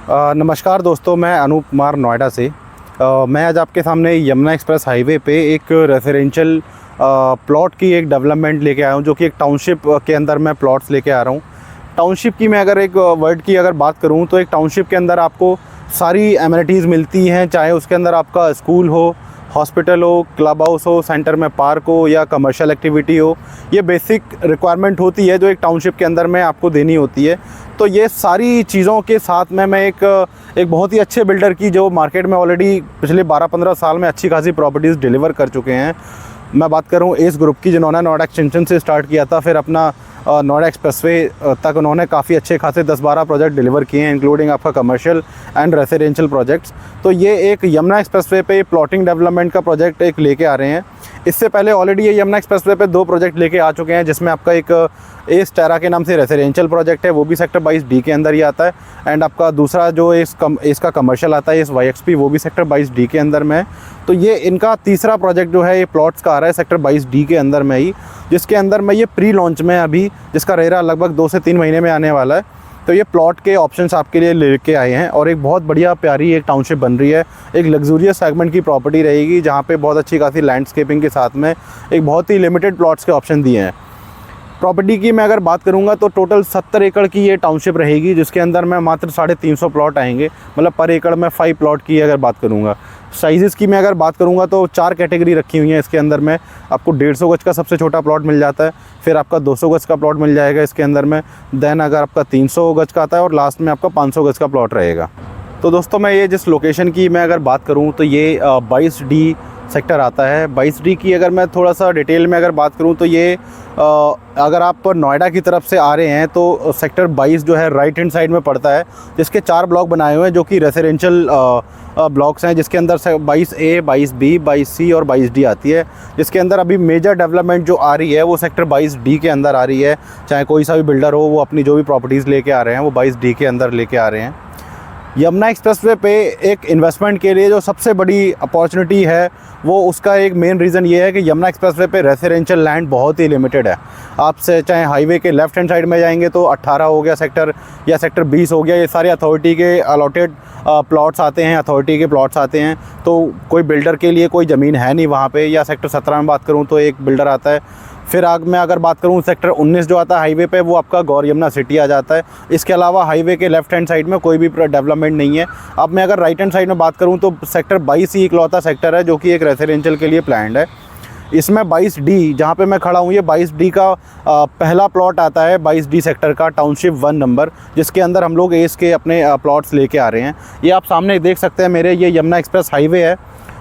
नमस्कार दोस्तों, मैं अनूप कुमार नोएडा से। मैं आज आपके सामने यमुना एक्सप्रेस हाईवे पे एक रेजिडेंशियल प्लॉट की एक डेवलपमेंट लेके आया हूँ, जो कि एक टाउनशिप के अंदर मैं प्लॉट्स लेके आ रहा हूँ। टाउनशिप की मैं अगर एक वर्ड की अगर बात करूँ तो एक टाउनशिप के अंदर आपको सारी एमिनिटीज़ मिलती हैं, चाहे उसके अंदर आपका स्कूल हो, हॉस्पिटल हो, क्लब हाउस हो, सेंटर में पार्क हो या कमर्शियल एक्टिविटी हो। ये बेसिक रिक्वायरमेंट होती है जो एक टाउनशिप के अंदर में आपको देनी होती है। तो ये सारी चीज़ों के साथ में मैं एक बहुत ही अच्छे बिल्डर की, जो मार्केट में ऑलरेडी पिछले 12-15 साल में अच्छी खासी प्रॉपर्टीज़ डिलीवर कर चुके हैं। मैं बात करूँ एस ग्रुप की, जिन्होंने नोएडा एक्सटेंशन से स्टार्ट किया था, फिर अपना नोएडा एक्सप्रेसवे तक उन्होंने काफ़ी अच्छे खासे 10-12 प्रोजेक्ट डिलीवर किए हैं, इंक्लूडिंग आपका कमर्शियल एंड रेसिडेंशियल प्रोजेक्ट्स। तो ये एक यमुना एक्सप्रेसवे पे प्लॉटिंग डेवलपमेंट का प्रोजेक्ट एक लेके आ रहे हैं। इससे पहले ऑलरेडी ये यमुना एक्सप्रेसवे पे 2 प्रोजेक्ट लेके आ चुके हैं, जिसमें आपका एक एस टेरा के नाम से रेसिडेंशियल प्रोजेक्ट है, वो भी सेक्टर 22D के अंदर ही आता है। एंड आपका दूसरा जो इसका कमर्शियल आता है, इस YXP, वो भी सेक्टर 22D के अंदर में है। तो ये इनका तीसरा प्रोजेक्ट जो है ये प्लॉट्स का आ रहा है सेक्टर 22D के अंदर में ही, जिसके अंदर में ये प्री लॉन्च में अभी, जिसका रेरा लगभग 2 से 3 महीने में आने वाला है। तो ये प्लॉट के ऑप्शंस आपके लिए लेके आए हैं और एक बहुत बढ़िया प्यारी एक टाउनशिप बन रही है। एक लग्जूरियस सेगमेंट की प्रॉपर्टी रहेगी, जहाँ पे बहुत अच्छी खासी लैंडस्केपिंग के साथ में एक बहुत ही लिमिटेड प्लॉट्स के ऑप्शन दिए हैं। प्रॉपर्टी की मैं अगर बात करूंगा तो टोटल 70 एकड़ की ये टाउनशिप रहेगी, जिसके अंदर में मात्र 350 प्लॉट आएंगे, मतलब पर एकड़ में 5 प्लॉट की अगर बात करूंगा। साइज़ की मैं अगर बात करूंगा तो 4 कैटेगरी रखी हुई हैं इसके अंदर में। आपको 150 गज का सबसे छोटा प्लॉट मिल जाता है, फिर आपका 200 गज का प्लॉट मिल जाएगा इसके अंदर में, देन अगर आपका 300 गज का आता है और लास्ट में आपका 500 गज का प्लॉट रहेगा। तो दोस्तों, मैं ये जिस लोकेशन की मैं अगर बात करूँ तो ये 22D सेक्टर आता है। 22D की अगर मैं थोड़ा सा डिटेल में अगर बात करूं तो ये अगर आप नोएडा की तरफ से आ रहे हैं तो सेक्टर 22 जो है राइट हैंड साइड में पड़ता है, जिसके 4 ब्लॉक बनाए हुए हैं जो कि रेसिडेंशियल ब्लॉक्स हैं, जिसके अंदर 22A, 22B, 22C और 22D आती है। जिसके अंदर अभी मेजर डेवलपमेंट जो आ रही है वो सेक्टर 22D के अंदर आ रही है। चाहे कोई सा भी बिल्डर हो, वो अपनी जो भी प्रॉपर्टीज़ लेके आ रहे हैं वो 22D के अंदर लेके आ रहे हैं। यमुना एक्सप्रेसवे पे एक इन्वेस्टमेंट के लिए जो सबसे बड़ी अपॉर्चुनिटी है, वो उसका एक मेन रीज़न ये है कि यमुना एक्सप्रेसवे पे रेसिडेंशियल लैंड बहुत ही लिमिटेड है। आपसे चाहे हाईवे के लेफ्ट हैंड साइड में जाएंगे तो 18 हो गया सेक्टर, या सेक्टर 20 हो गया, ये सारे अथॉरिटी के अलॉटेड प्लॉट्स आते हैं, अथॉरिटी के प्लॉट्स आते हैं। तो कोई बिल्डर के लिए कोई ज़मीन है नहीं वहाँ पे। या सेक्टर 17 में बात करूँ तो एक बिल्डर आता है। फिर मैं अगर बात करूँ सेक्टर 19 जो आता है हाईवे पे, वो आपका गौर यमुना सिटी आ जाता है। इसके अलावा हाईवे के लेफ्ट हैंड साइड में कोई भी डेवलपमेंट नहीं है। अब मैं अगर राइट हैंड साइड में बात करूँ तो सेक्टर 22 ही इकलौता सेक्टर है जो कि एक रेसिडेंशियल के लिए प्लान्ड है। इसमें 22D जहाँ पे मैं खड़ा हूँ, ये 22D का पहला प्लॉट आता है 22D सेक्टर का, टाउनशिप 1 नंबर, जिसके अंदर हम लोग एस के अपने प्लॉट्स लेके आ रहे हैं। ये आप सामने देख सकते हैं मेरे, ये यमुना एक्सप्रेस हाईवे है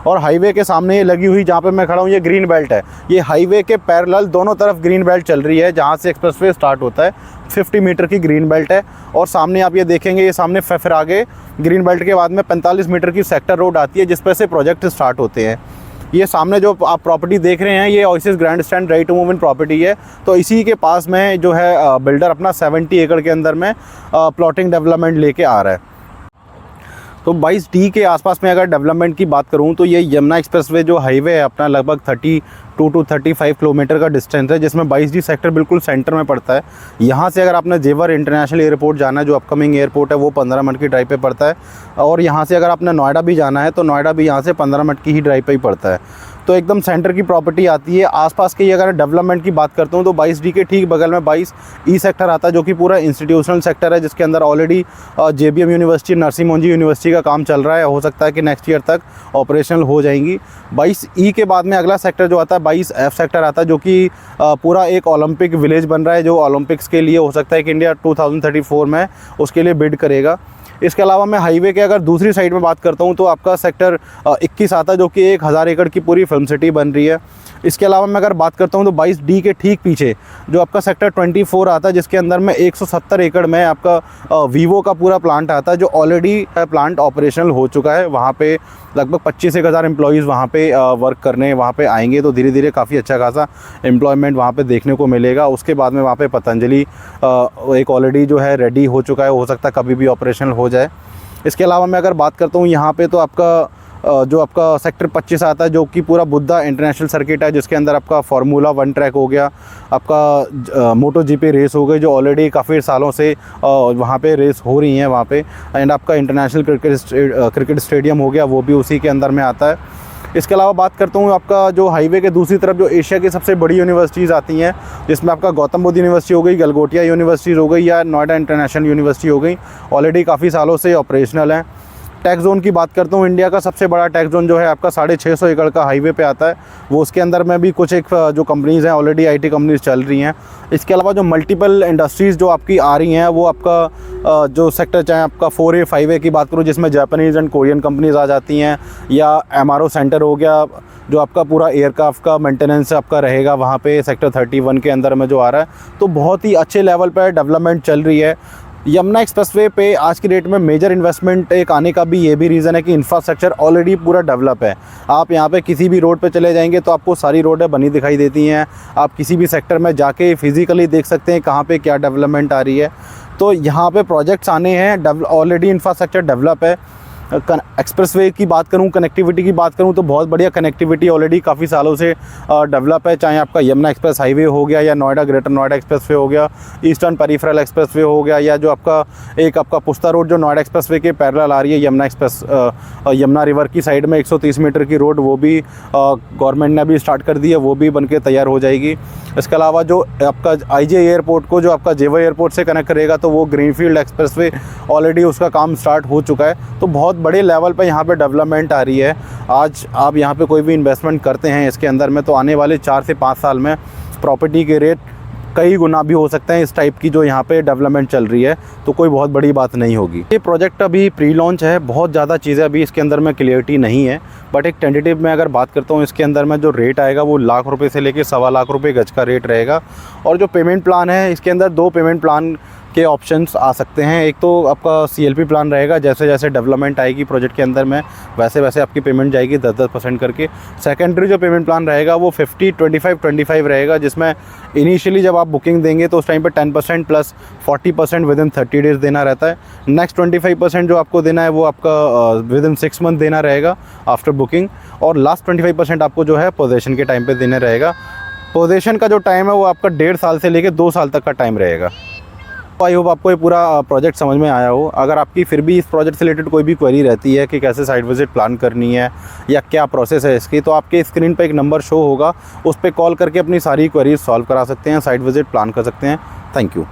और हाईवे के सामने ये लगी हुई जहाँ पे मैं खड़ा हूँ ये ग्रीन बेल्ट है। ये हाईवे के पैरेलल दोनों तरफ ग्रीन बेल्ट चल रही है, जहाँ से एक्सप्रेसवे स्टार्ट होता है। 50 मीटर की ग्रीन बेल्ट है और सामने आप ये देखेंगे, ये सामने फिर आगे ग्रीन बेल्ट के बाद में 45 मीटर की सेक्टर रोड आती है, जिस पर से प्रोजेक्ट स्टार्ट होते हैं। ये सामने जो आप प्रॉपर्टी देख रहे हैं, ये Oasis Grand Stand ready to move in property है। तो इसी के पास में जो है बिल्डर अपना 70 एकड़ के अंदर में प्लॉटिंग डेवलपमेंट लेके आ रहा है। तो 22D के आसपास में अगर डेवलपमेंट की बात करूं तो ये यमुना एक्सप्रेसवे जो हाईवे है अपना, लगभग 32 to 35 किलोमीटर का डिस्टेंस है, जिसमें 22D सेक्टर बिल्कुल सेंटर में पड़ता है। यहाँ से अगर आपने जेवर इंटरनेशनल एयरपोर्ट जाना है, जो अपकमिंग एयरपोर्ट है, वो 15 मिनट की ड्राइव पे पड़ता है। और यहाँ से अगर आपने नोएडा भी जाना है तो नोएडा भी यहाँ से 15 मिनट की ही ड्राइव पे ही पड़ता है। तो एकदम सेंटर की प्रॉपर्टी आती है। आसपास की अगर डेवलपमेंट की बात करता हूँ तो 22D के ठीक बगल में 22E सेक्टर आता है, जो कि पूरा इंस्टीट्यूशनल सेक्टर है, जिसके अंदर already JBM university, Narasimha Monjee university का काम चल रहा है। हो सकता है कि नेक्स्ट ईयर तक ऑपरेशनल हो जाएंगी। 22E के बाद में अगला सेक्टर जो आता है 22F सेक्टर आता है, जो कि पूरा एक ओलंपिक विलेज बन रहा है, जो ओलंपिक्स के लिए हो सकता है कि इंडिया 2034 में उसके लिए बिड करेगा। इसके अलावा मैं हाईवे के अगर दूसरी साइड में बात करता हूँ तो आपका सेक्टर 21 आता है, जो कि 1000 एकड़ की पूरी फिल्म सिटी बन रही है। इसके अलावा मैं अगर बात करता हूँ तो 22D के ठीक पीछे जो आपका सेक्टर 24 आता है, जिसके अंदर में 170 एकड़ में आपका वीवो का पूरा प्लांट आता है, जो ऑलरेडी प्लांट ऑपरेशनल हो चुका है। वहाँ पे लगभग 25,000 एम्प्लॉयज़ वहाँ पे वर्क करने वहाँ पे आएंगे। तो धीरे धीरे काफ़ी अच्छा खासा एम्प्लॉयमेंट वहाँ पे देखने को मिलेगा। उसके बाद में वहाँ पे पतंजलि एक ऑलरेडी जो है रेडी हो चुका है, हो सकता है कभी भी ऑपरेशनल हो जाए। इसके अलावा मैं अगर बात करता हूँ यहाँ पे तो आपका जो आपका सेक्टर 25 आता है, जो कि पूरा बुद्धा इंटरनेशनल सर्किट है, जिसके अंदर आपका फार्मूला 1 ट्रैक हो गया, आपका मोटो जीपी रेस हो गई, जो ऑलरेडी काफ़ी सालों से वहाँ पे रेस हो रही हैं वहाँ पे। एंड आपका इंटरनेशनल क्रिकेट स्टेडियम हो गया, वो भी उसी के अंदर में आता है। इसके अलावा बात करता हूँ आपका जो हाईवे के दूसरी तरफ जो एशिया की सबसे बड़ी यूनिवर्सिटीज़ आती हैं, जिसमें आपका गौतम बुद्ध यूनिवर्सिटी हो गई, गलगोटिया यूनिवर्सिटी हो गई, या नोएडा इंटरनेशनल यूनिवर्सिटी हो गई, ऑलरेडी काफ़ी सालों से ऑपरेशनल हैं। टेक जोन की बात करता हूँ, इंडिया का सबसे बड़ा टेक जोन जो है आपका 650 एकड़ का हाईवे पे आता है, वो उसके अंदर में भी कुछ एक जो कंपनीज़ हैं ऑलरेडी आईटी कंपनीज़ चल रही हैं। इसके अलावा जो मल्टीपल इंडस्ट्रीज़ जो आपकी आ रही हैं, वो आपका जो सेक्टर चाहे आपका 4A 5A की बात करूँ, जिसमें जापानीज़ एंड कोरियन कंपनीज़ आ जाती हैं, या MRO सेंटर हो गया, जो आपका पूरा एयरक्राफ्ट का मेंटेनेंस आपका रहेगा वहाँ पे सेक्टर 31 के अंदर में जो आ रहा है। तो बहुत ही अच्छे लेवल पर डेवलपमेंट चल रही है। यमुना एक्सप्रेसवे पे आज की डेट में मेजर इन्वेस्टमेंट एक आने का भी ये भी रीज़न है कि इंफ्रास्ट्रक्चर ऑलरेडी पूरा डेवलप है। आप यहाँ पे किसी भी रोड पे चले जाएंगे तो आपको सारी रोडें बनी दिखाई देती हैं। आप किसी भी सेक्टर में जाके फिज़िकली देख सकते हैं कहाँ पे क्या डेवलपमेंट आ रही है। तो यहाँ पे प्रोजेक्ट्स आने हैं, ऑलरेडी इंफ्रास्ट्रक्चर डेवलप है। एक्सप्रेसवे की बात करूं, कनेक्टिविटी की बात करूं, तो बहुत बढ़िया कनेक्टिविटी ऑलरेडी काफ़ी सालों से डेवलप है। चाहे आपका यमुना एक्सप्रेस हाईवे हो गया, या नोएडा ग्रेटर नोएडा एक्सप्रेसवे हो गया, ईस्टर्न पेरिफेरल एक्सप्रेसवे हो गया, या जो आपका पुस्ता रोड जो नोएडा एक्सप्रेसवे के पैरेलल आ रही है यमुना एक्सप्रेस, यमुना रिवर की साइड में 130 मीटर की रोड, वो भी गवर्नमेंट ने अभी स्टार्ट कर दी है, वो भी बन के तैयार हो जाएगी। इसके अलावा जो आपका IJ एयरपोर्ट को जो आपका जेवर एयरपोर्ट से कनेक्ट करेगा, तो वो ग्रीनफील्ड एक्सप्रेसवे ऑलरेडी उसका काम स्टार्ट हो चुका है। तो बहुत बड़े लेवल पे यहाँ पे डेवलपमेंट आ रही है। आज आप यहाँ पे कोई भी इन्वेस्टमेंट करते हैं इसके अंदर में, तो आने वाले 4 से 5 साल में प्रॉपर्टी के रेट कई गुना भी हो सकते हैं। इस टाइप की जो यहाँ पे डेवलपमेंट चल रही है, तो कोई बहुत बड़ी बात नहीं होगी। ये प्रोजेक्ट अभी प्री लॉन्च है, बहुत ज़्यादा चीज़ें अभी इसके अंदर में क्लियरिटी नहीं है, बट एक टेंटेटिव में अगर बात करता हूँ, इसके अंदर में जो रेट आएगा वो ₹1,00,000 से लेकर ₹1,25,00,000 गज का रेट रहेगा। और जो पेमेंट प्लान है, इसके अंदर 2 पेमेंट प्लान के ऑप्शंस आ सकते हैं। एक तो आपका CLP प्लान रहेगा, जैसे जैसे डेवलपमेंट आएगी प्रोजेक्ट के अंदर में, वैसे वैसे आपकी पेमेंट जाएगी 10-10% करके। सेकेंडरी जो पेमेंट प्लान रहेगा वो 50-25-25 रहेगा, जिसमें इनिशियली जब आप बुकिंग देंगे तो उस टाइम पे 10% प्लस 40% विदिन 30 डेज़ देना रहता है। नेक्स्ट 25% जो आपको देना है वो आपका विदिन 6 मंथ देना रहेगा आफ्टर बुकिंग। और लास्ट 25% आपको जो है पोजेशन के टाइम पर देना रहेगा। पोजेशन का जो टाइम है वो आपका 1.5 साल से लेकर 2 साल तक का टाइम रहेगा। आई होप आपको ये पूरा प्रोजेक्ट समझ में आया हो। अगर आपकी फिर भी इस प्रोजेक्ट से रिलेटेड कोई भी क्वेरी रहती है कि कैसे साइट विजिट प्लान करनी है या क्या प्रोसेस है इसकी, तो आपके स्क्रीन पे एक नंबर शो होगा, उस पर कॉल करके अपनी सारी क्वेरीज सॉल्व करा सकते हैं, साइट विजिट प्लान कर सकते हैं। Thank you.